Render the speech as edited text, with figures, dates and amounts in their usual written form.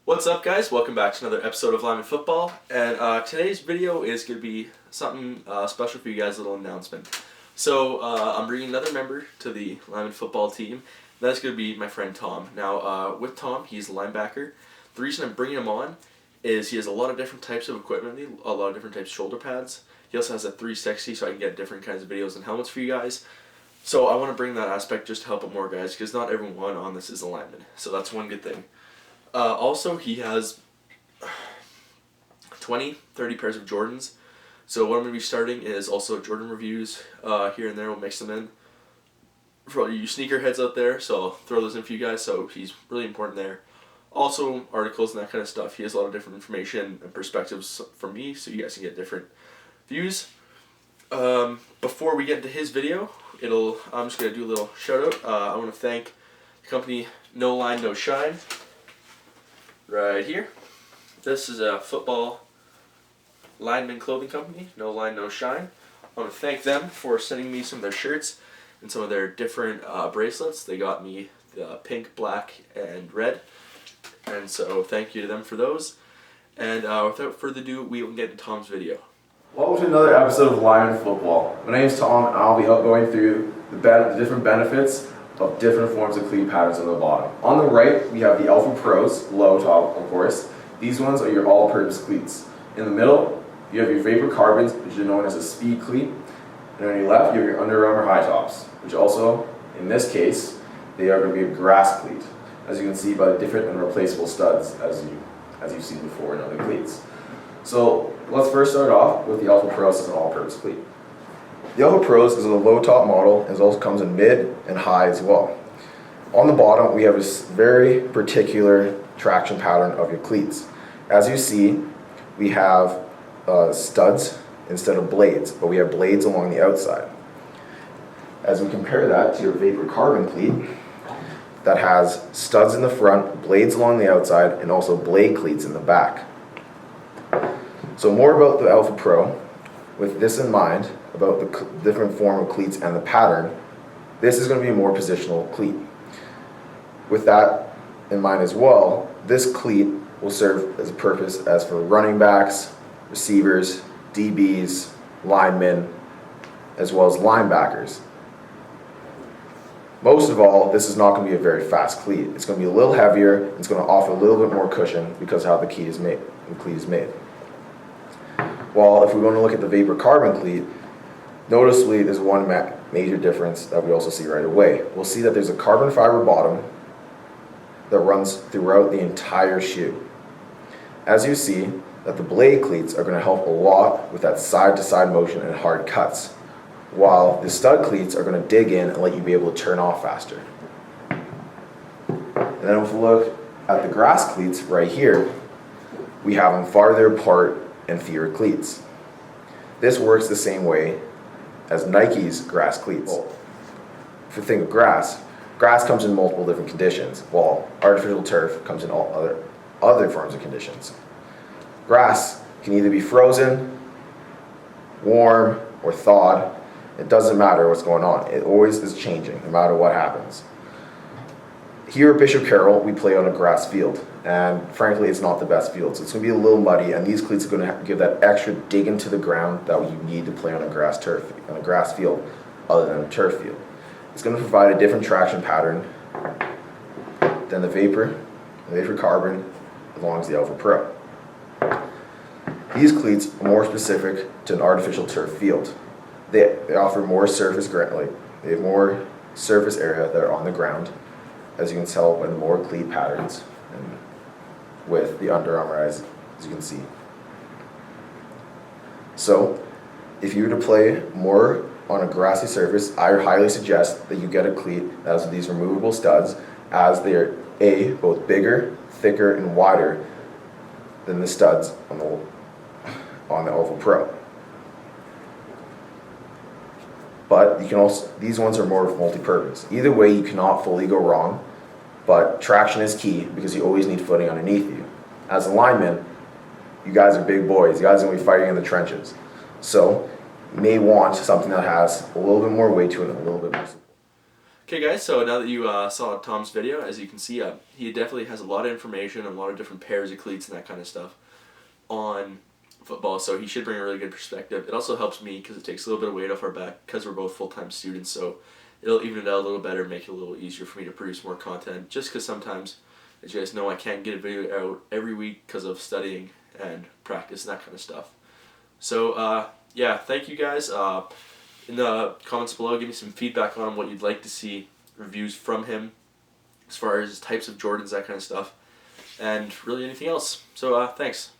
What's up, guys? Welcome back to another episode of Lineman Football, and today's video is going to be something special for you guys, a little announcement. So I'm bringing another member to the Lineman Football team. That's going to be my friend Tom. Now, with Tom, he's a linebacker. The reason I'm bringing him on is he has a lot of different types of equipment, a lot of different types of shoulder pads. He also has a 360, so I can get different kinds of videos and helmets for you guys. So I want to bring that aspect just to help out more guys, because not everyone on this is a lineman. So that's one good thing. Also, he has 20-30 pairs of Jordans. So what I'm going to be starting is also Jordan reviews here and there. We'll mix them in for all you sneakerheads out there. So I'll throw those in for you guys. So he's really important there. Also, articles and that kind of stuff. He has a lot of different information and perspectives from me, so you guys can get different views. Before we get into his video, I'm just going to do a little shout out. I want to thank the company No Line No Shine. Right here. This is a football lineman clothing company, No Line No Shine. I want to thank them for sending me some of their shirts and some of their different bracelets. They got me the pink, black, and red. And so thank you to them for those. And without further ado, we will get into Tom's video. Welcome to another episode of Lineman Football. My name is Tom, and I'll be going through the different benefits of different forms of cleat patterns on the bottom. On the right, we have the Alpha Pros, low top, of course. These ones are your all-purpose cleats. In the middle, you have your Vapor Carbons, which are known as a speed cleat. And on your left, you have your Under Armour high tops, which also, in this case, they are going to be a grass cleat, as you can see by the different and replaceable studs, as you've seen before in other cleats. So let's first start off with the Alpha Pros as an all-purpose cleat. The Alpha Pros is a low top model and also comes in mid and high as well. On the bottom, we have a very particular traction pattern of your cleats. As you see, we have studs instead of blades, but we have blades along the outside. As we compare that to your Vapor Carbon cleat, that has studs in the front, blades along the outside, and also blade cleats in the back. So more about the Alpha Pro. With this in mind, about the different form of cleats and the pattern, this is going to be a more positional cleat. With that in mind as well, this cleat will serve as a purpose as for running backs, receivers, DBs, linemen, as well as linebackers. Most of all, this is not going to be a very fast cleat. It's going to be a little heavier, and it's going to offer a little bit more cushion because of how the cleat is made. While if we're going to look at the Vapor Carbon cleat, noticeably there's one major difference that we also see right away. We'll see that there's a carbon fiber bottom that runs throughout the entire shoe. As you see, that the blade cleats are going to help a lot with that side-to-side motion and hard cuts, while the stud cleats are going to dig in and let you be able to turn off faster. And then if we look at the grass cleats right here, we have them farther apart and fewer cleats. This works the same way as Nike's grass cleats. If you think of grass comes in multiple different conditions, while artificial turf comes in all other forms of conditions. Grass can either be frozen, warm, or thawed. It doesn't matter what's going on. It always is changing, no matter what happens. Here at Bishop Carroll, we play on a grass field, and frankly, it's not the best field, so it's going to be a little muddy, and these cleats are going to give that extra dig into the ground that you need to play on a grass field, other than a turf field. It's going to provide a different traction pattern than the Vapor Carbon, as long as the Alpha Pro. These cleats are more specific to an artificial turf field. They offer more surface they have more surface area that are on the ground, as you can tell by the more cleat patterns and with the Under Armour as you can see. So if you were to play more on a grassy surface, I highly suggest that you get a cleat that has these removable studs, as they are both bigger, thicker, and wider than the studs on the Alpha Pro. But these ones are more multi-purpose. Either way, you cannot fully go wrong, but traction is key because you always need footing underneath you. As a lineman, you guys are big boys. You guys are going to be fighting in the trenches. So you may want something that has a little bit more weight to it and a little bit more support. Okay guys, so now that you saw Tom's video, as you can see, he definitely has a lot of information and a lot of different pairs of cleats and that kind of stuff on football, so he should bring a really good perspective. It also helps me because it takes a little bit of weight off our back because we're both full-time students, so it'll even it out a little better, make it a little easier for me to produce more content, just because sometimes, as you guys know, I can't get a video out every week because of studying and practice and that kind of stuff. So yeah, thank you guys. In the comments below, give me some feedback on what you'd like to see reviews from him as far as types of Jordans, that kind of stuff, and really anything else. So thanks.